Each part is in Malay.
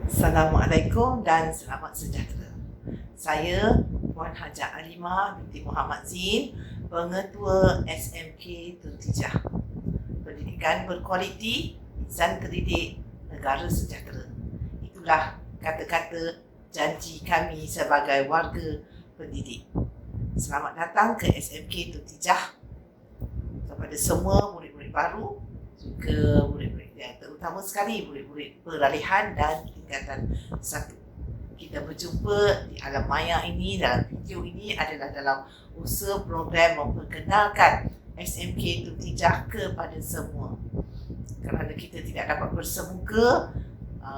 Assalamualaikum dan selamat sejahtera. Saya Puan Hajah Alimah binti Muhammad Zin, Pengetua SMK Tun Tijah. Pendidikan berkualiti, insan terdidik, negara sejahtera. Itulah kata-kata janji kami sebagai warga pendidik. Selamat datang ke SMK Tun Tijah. Kepada semua murid-murid baru, juga murid-murid yang terutama sekali murid-murid peralihan dan tingkatan 1. Kita berjumpa di alam maya ini dalam video ini adalah dalam usaha program memperkenalkan SMK Tun Tijah kepada semua. Kerana kita tidak dapat bersemuka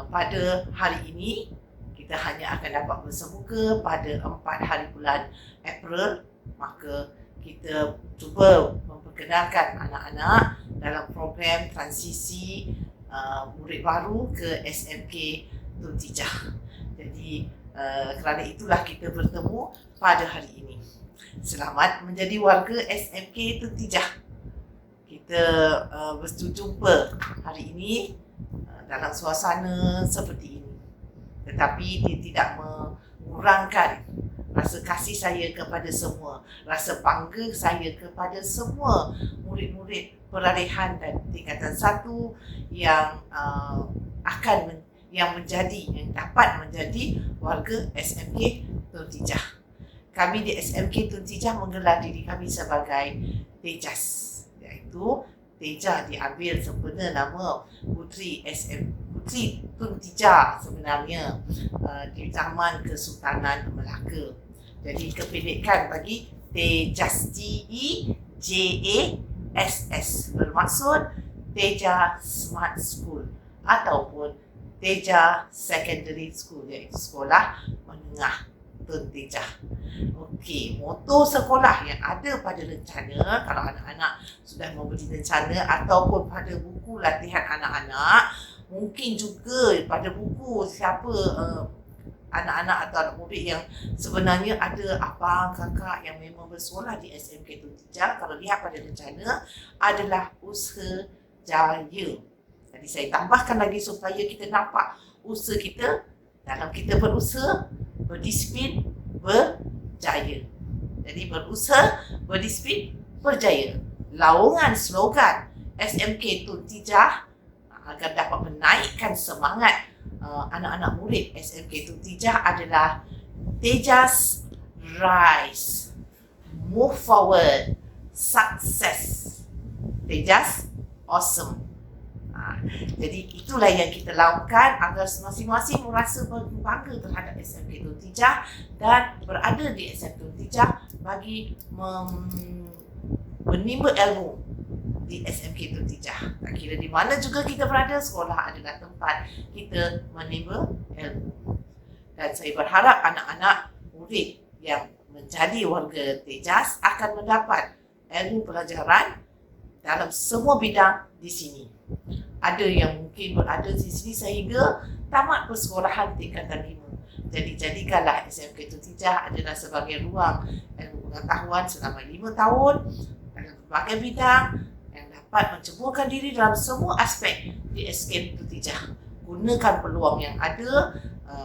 pada hari ini, kita hanya akan dapat bersemuka pada 4 hari bulan April, maka kita cuba memperkenalkan anak-anak dalam program transisi murid baru ke SMK Tun Tijah. Jadi kerana itulah kita bertemu pada hari ini. Selamat menjadi warga SMK Tun Tijah. Kita berjumpa hari ini dalam suasana seperti ini. Tetapi dia tidak mengurangkan rasa kasih saya kepada semua, rasa bangga saya kepada semua murid-murid peralihan dan tingkatan 1 yang yang dapat menjadi warga SMK Tun Tijah. Kami di SMK Tun Tijah menggelar diri kami sebagai Tejas, iaitu Teja diambil sempena nama Puteri Tun Tijah sebenarnya di zaman Kesultanan Melaka. Jadi kependekan bagi Tejas, TEJASS, bermaksud Teja Smart School ataupun Teja Secondary School, iaitu sekolah menengah Tun Tijah. Okey, moto sekolah yang ada pada rencana, kalau anak-anak sudah memberi rencana ataupun pada buku latihan anak-anak, mungkin juga pada buku siapa anak-anak atau anak murid yang sebenarnya ada abang, kakak yang memang bersekolah di SMK Tun Tijah, kalau lihat pada rencana adalah usaha jaya. Jadi saya tambahkan lagi supaya kita nampak usaha kita, dalam kita berusaha, berdisiplin, berjaya. Jadi berusaha, berdisiplin, berjaya. Laungan slogan SMK Tun Tijah agar dapat menaikkan semangat anak-anak murid SMK Tun Tijah adalah Tejas Rise, Move Forward, Success. Tejas Awesome. Jadi itulah yang kita lakukan agar masing-masing merasa bangga terhadap SMK Tun Tijah dan berada di SMK Tun Tijah bagi menimba ilmu di SMK Tun Tijah. Tak kira di mana juga kita berada, sekolah adalah tempat kita menimba ilmu. Dan saya berharap anak-anak murid yang menjadi warga Tejas akan mendapat ilmu pelajaran dalam semua bidang di sini. Ada yang mungkin berada di sini sehingga tamat persekolahan tingkatan 5. Jadi jadikanlah SMK Tun Tijah adalah sebagai ruang ilmu pengetahuan selama 5 tahun dalam berbagai bidang yang dapat menceburkan diri dalam semua aspek di SMK Tun Tijah. Gunakan peluang yang ada,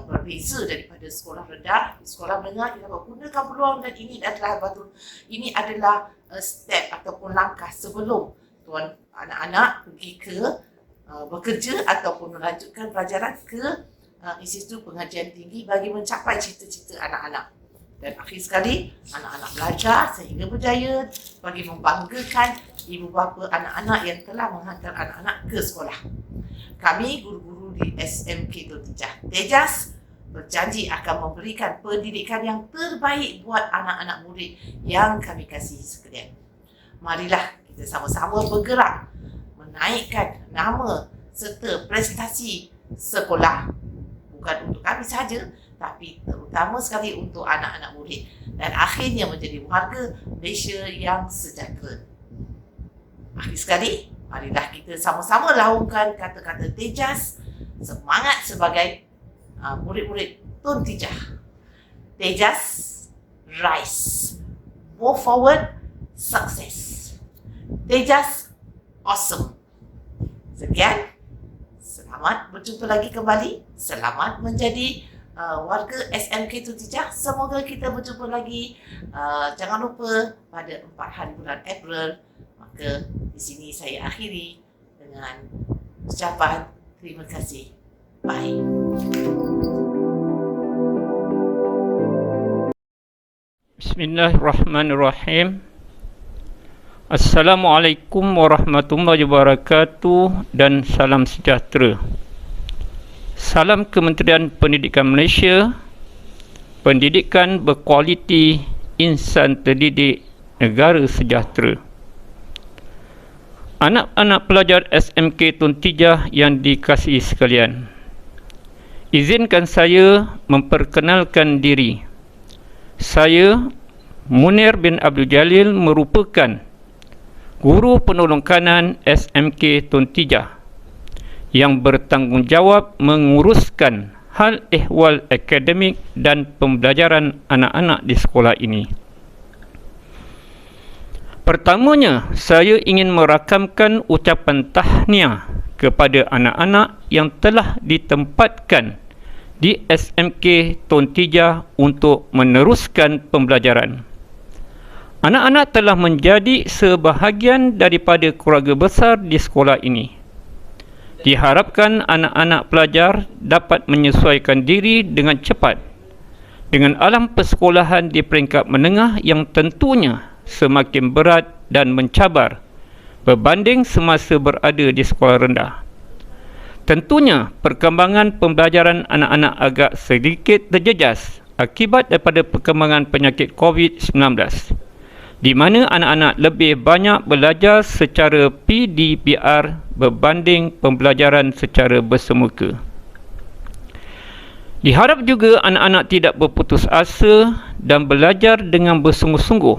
berbeza daripada sekolah rendah. Di sekolah menengah kita dapat gunakan peluang, dan ini adalah step ataupun langkah sebelum tuan anak-anak pergi ke bekerja ataupun melanjutkan pelajaran ke Institut Pengajian Tinggi bagi mencapai cita-cita anak-anak. Dan akhir sekali, anak-anak belajar sehingga berjaya bagi membanggakan ibu bapa anak-anak yang telah menghantar anak-anak ke sekolah. Kami guru-guru di SMK Tun Tijah Tejas berjanji akan memberikan pendidikan yang terbaik buat anak-anak murid yang kami kasihi sekalian. Marilah kita sama-sama bergerak menaikkan nama serta prestasi sekolah, bukan untuk kami sahaja, tapi terutama sekali untuk anak-anak murid, dan akhirnya menjadi warga Malaysia yang sejahtera. Akhir sekali, marilah kita sama-sama laungkan kata-kata Tejas, semangat sebagai murid-murid Tun Tijah. Tejas Rise, Move Forward, Success. Tejas Awesome. Sekian. Selamat berjumpa lagi kembali. Selamat menjadi warga SMK Tuntijah. Semoga kita berjumpa lagi. Jangan lupa pada 4 hari bulan April. Maka di sini saya akhiri dengan ucapan terima kasih. Bye. Bismillahirrahmanirrahim. Assalamualaikum warahmatullahi wabarakatuh dan salam sejahtera. Salam Kementerian Pendidikan Malaysia. Pendidikan berkualiti, insan terdidik, negara sejahtera. Anak-anak pelajar SMK Tuntijah yang dikasihi sekalian, izinkan saya memperkenalkan diri. Saya, Munir bin Abdul Jalil, merupakan Guru Penolong Kanan SMK Tuntijah yang bertanggungjawab menguruskan hal ehwal akademik dan pembelajaran anak-anak di sekolah ini. Pertamanya, saya ingin merakamkan ucapan tahniah kepada anak-anak yang telah ditempatkan di SMK Tuntijah untuk meneruskan pembelajaran. Anak-anak telah menjadi sebahagian daripada keluarga besar di sekolah ini. Diharapkan anak-anak pelajar dapat menyesuaikan diri dengan cepat dengan alam persekolahan di peringkat menengah yang tentunya semakin berat dan mencabar berbanding semasa berada di sekolah rendah. Tentunya perkembangan pembelajaran anak-anak agak sedikit terjejas akibat daripada perkembangan penyakit COVID-19, di mana anak-anak lebih banyak belajar secara PDPR berbanding pembelajaran secara bersemuka. Diharap juga anak-anak tidak berputus asa dan belajar dengan bersungguh-sungguh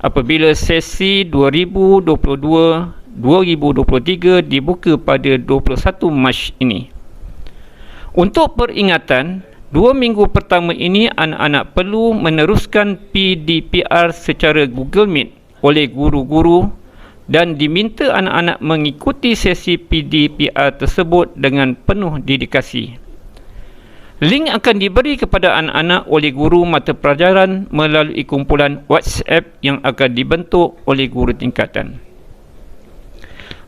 apabila sesi 2022-2023 dibuka pada 21 Mac ini. Untuk peringatan, 2 minggu pertama ini anak-anak perlu meneruskan PDPR secara Google Meet oleh guru-guru dan diminta anak-anak mengikuti sesi PDPR tersebut dengan penuh dedikasi. Link akan diberi kepada anak-anak oleh guru mata pelajaran melalui kumpulan WhatsApp yang akan dibentuk oleh guru tingkatan.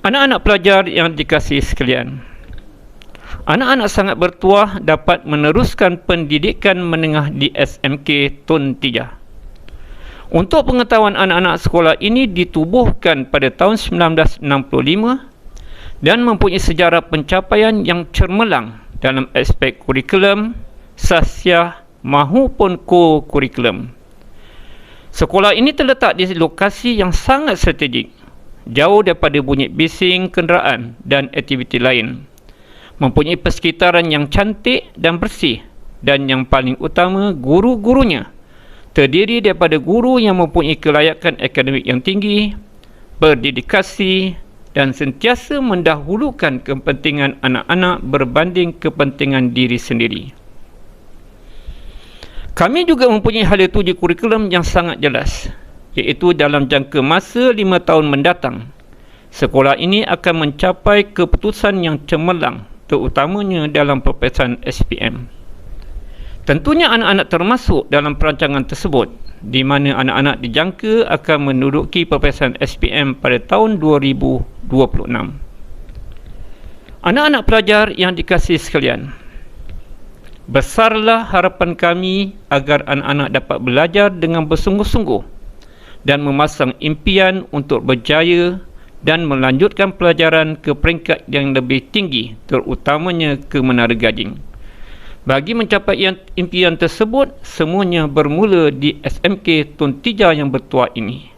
Anak-anak pelajar yang dikasihi sekalian, anak-anak sangat bertuah dapat meneruskan pendidikan menengah di SMK Tuntijah. Untuk pengetahuan, anak-anak sekolah ini ditubuhkan pada tahun 1965 dan mempunyai sejarah pencapaian yang cemerlang dalam aspek kurikulum, sasiah maupun co-kurikulum. Sekolah ini terletak di lokasi yang sangat strategik, jauh daripada bunyi bising kenderaan dan aktiviti lain. Mempunyai persekitaran yang cantik dan bersih, dan yang paling utama, guru-gurunya terdiri daripada guru yang mempunyai kelayakan akademik yang tinggi, berdedikasi dan sentiasa mendahulukan kepentingan anak-anak berbanding kepentingan diri sendiri. Kami juga mempunyai hala tuju kurikulum yang sangat jelas, iaitu dalam jangka masa 5 tahun mendatang, sekolah ini akan mencapai keputusan yang cemerlang, terutamanya dalam peperiksaan SPM. Tentunya anak-anak termasuk dalam perancangan tersebut, di mana anak-anak dijangka akan menduduki peperiksaan SPM pada tahun 2026. Anak-anak pelajar yang dikasihi sekalian, besarlah harapan kami agar anak-anak dapat belajar dengan bersungguh-sungguh dan memasang impian untuk berjaya dan melanjutkan pelajaran ke peringkat yang lebih tinggi, terutamanya ke Menara Gading. Bagi mencapai impian tersebut, semuanya bermula di SMK Tuntijah yang bertuah ini.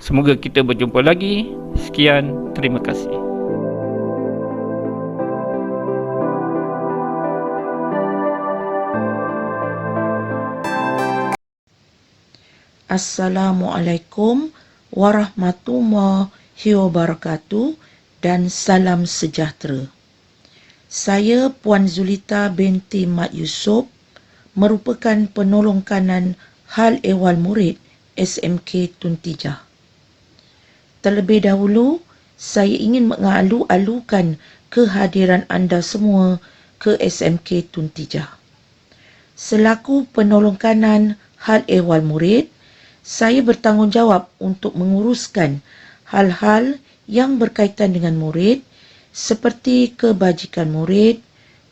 Semoga kita berjumpa lagi. Sekian, terima kasih. Assalamualaikum warahmatullahi wabarakatuh dan salam sejahtera. Saya Puan Zulita binti Mat Yusof, merupakan penolong kanan hal ehwal murid SMK Tuntijah. Terlebih dahulu, saya ingin mengalu-alukan kehadiran anda semua ke SMK Tun Tijah. Selaku penolong kanan hal ehwal murid, saya bertanggungjawab untuk menguruskan hal-hal yang berkaitan dengan murid seperti kebajikan murid,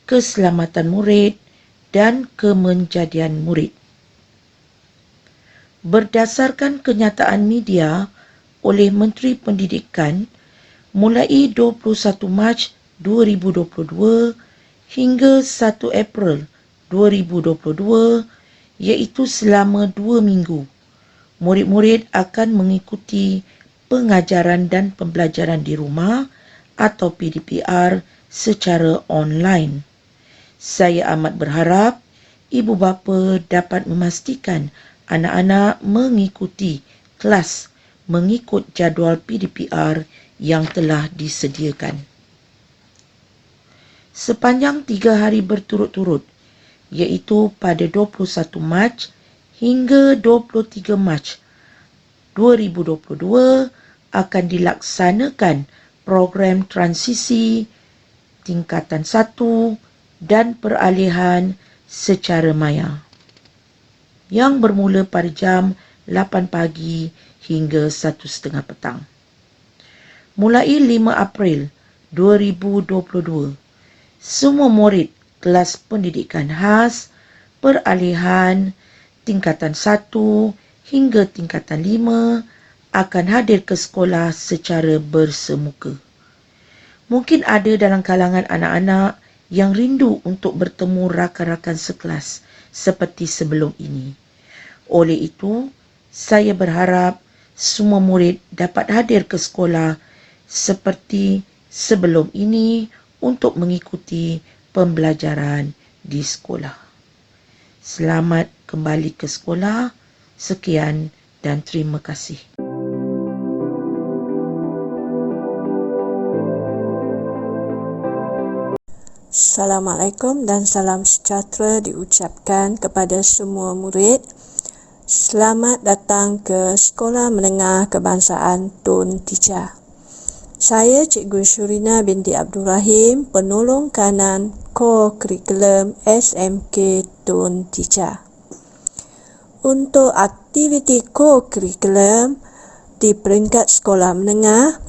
keselamatan murid dan kemenjadian murid. Berdasarkan kenyataan media oleh Menteri Pendidikan, mulai 21 Mac 2022 hingga 1 April 2022, iaitu selama 2 minggu, murid-murid akan mengikuti pengajaran dan pembelajaran di rumah atau PDPR secara online. Saya amat berharap ibu bapa dapat memastikan anak-anak mengikuti kelas mengikut jadual PDPR yang telah disediakan. Sepanjang 3 hari berturut-turut, iaitu pada 21 Mac hingga 23 Mac 2022, akan dilaksanakan program transisi tingkatan 1 dan peralihan secara maya yang bermula pada jam 8 pagi hingga 1:30 petang. Mulai 5 April 2022, semua murid kelas pendidikan khas, peralihan, tingkatan 1 hingga tingkatan 5 akan hadir ke sekolah secara bersemuka. Mungkin ada dalam kalangan anak-anak yang rindu untuk bertemu rakan-rakan sekelas seperti sebelum ini. Oleh itu, saya berharap semua murid dapat hadir ke sekolah seperti sebelum ini untuk mengikuti pembelajaran di sekolah. Selamat kembali ke sekolah. Sekian dan terima kasih. Assalamualaikum dan salam sejahtera diucapkan kepada semua murid. Selamat datang ke Sekolah Menengah Kebangsaan Tun Tijah. Saya Cikgu Shurina binti Abdul Rahim, penolong kanan Co-Curriculum SMK Tun Tijah. Untuk aktiviti Co-Curriculum di peringkat sekolah menengah,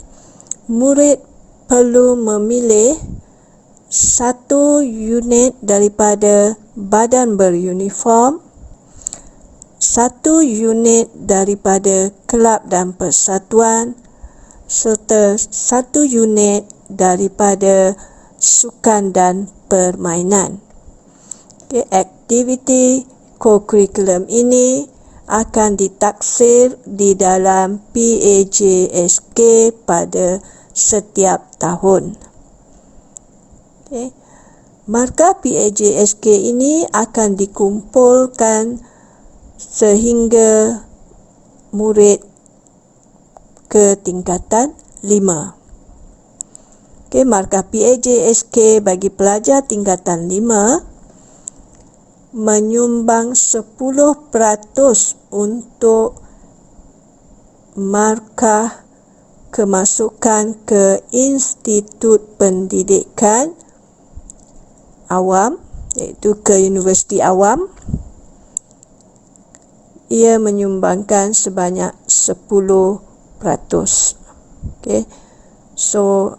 murid perlu memilih 1 unit daripada badan beruniform, 1 unit daripada kelab dan persatuan, serta 1 unit daripada sukan dan permainan. Aktiviti co-curriculum ini akan ditaksir di dalam PAJSK pada setiap tahun. Markah PAJSK ini akan dikumpulkan sehingga murid ke tingkatan 5. Markah PAJSK bagi pelajar tingkatan 5 menyumbang 10% untuk markah kemasukan ke institut pendidikan awam, iaitu ke universiti awam. Ia menyumbangkan sebanyak 10%. So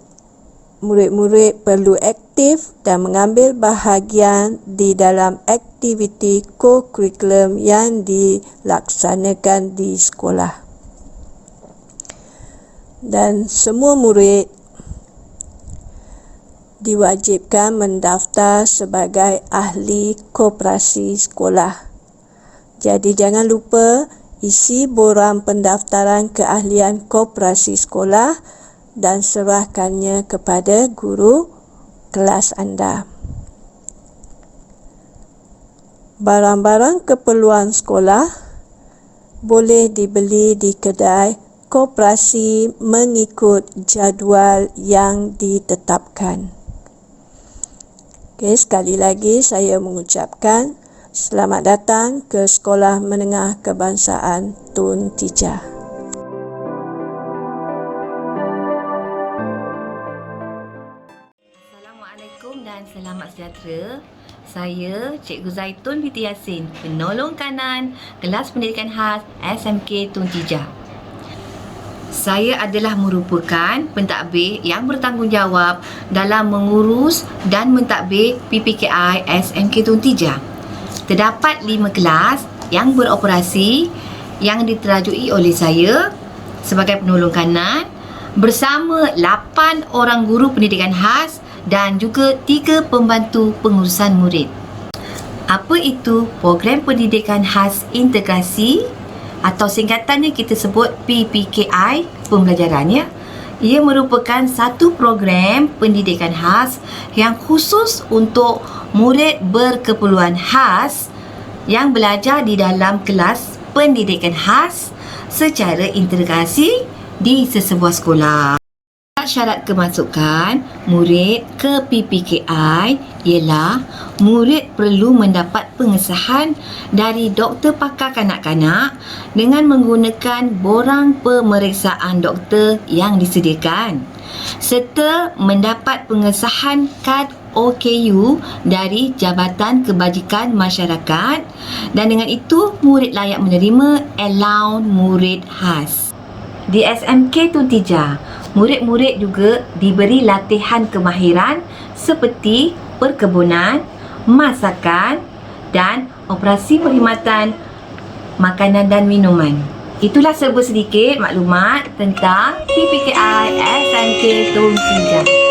murid-murid perlu aktif dan mengambil bahagian di dalam aktiviti co-curriculum yang dilaksanakan di sekolah. Dan semua murid diwajibkan mendaftar sebagai ahli koperasi sekolah. Jadi jangan lupa isi borang pendaftaran keahlian koperasi sekolah dan serahkannya kepada guru kelas anda. Barang-barang keperluan sekolah boleh dibeli di kedai koperasi mengikut jadual yang ditetapkan. Sekali lagi saya mengucapkan selamat datang ke Sekolah Menengah Kebangsaan Tun Tijah. selamat sejahtera. Saya Cikgu Zaitun binti Yassin, penolong kanan kelas pendidikan khas SMK Tun Tijah. Saya adalah merupakan pentadbir yang bertanggungjawab dalam mengurus dan mentadbir PPKI SMK Tun Tijah. Terdapat 5 kelas yang beroperasi yang diterajui oleh saya sebagai penolong kanan bersama 8 orang guru pendidikan khas dan juga 3 pembantu pengurusan murid. Apa itu program pendidikan khas integrasi atau singkatannya kita sebut PPKI pembelajarannya? Ia merupakan satu program pendidikan khas yang khusus untuk murid berkeperluan khas yang belajar di dalam kelas pendidikan khas secara integrasi di sesebuah sekolah. Syarat kemasukan murid ke PPKI ialah murid perlu mendapat pengesahan dari doktor pakar kanak-kanak dengan menggunakan borang pemeriksaan doktor yang disediakan serta mendapat pengesahan kad OKU dari Jabatan Kebajikan Masyarakat, dan dengan itu murid layak menerima allowance murid khas. Di SMK Tun Tijah, murid-murid juga diberi latihan kemahiran seperti perkebunan, masakan dan operasi perkhidmatan makanan dan minuman. Itulah serba sedikit maklumat tentang PPKI SMK Tun Tijah.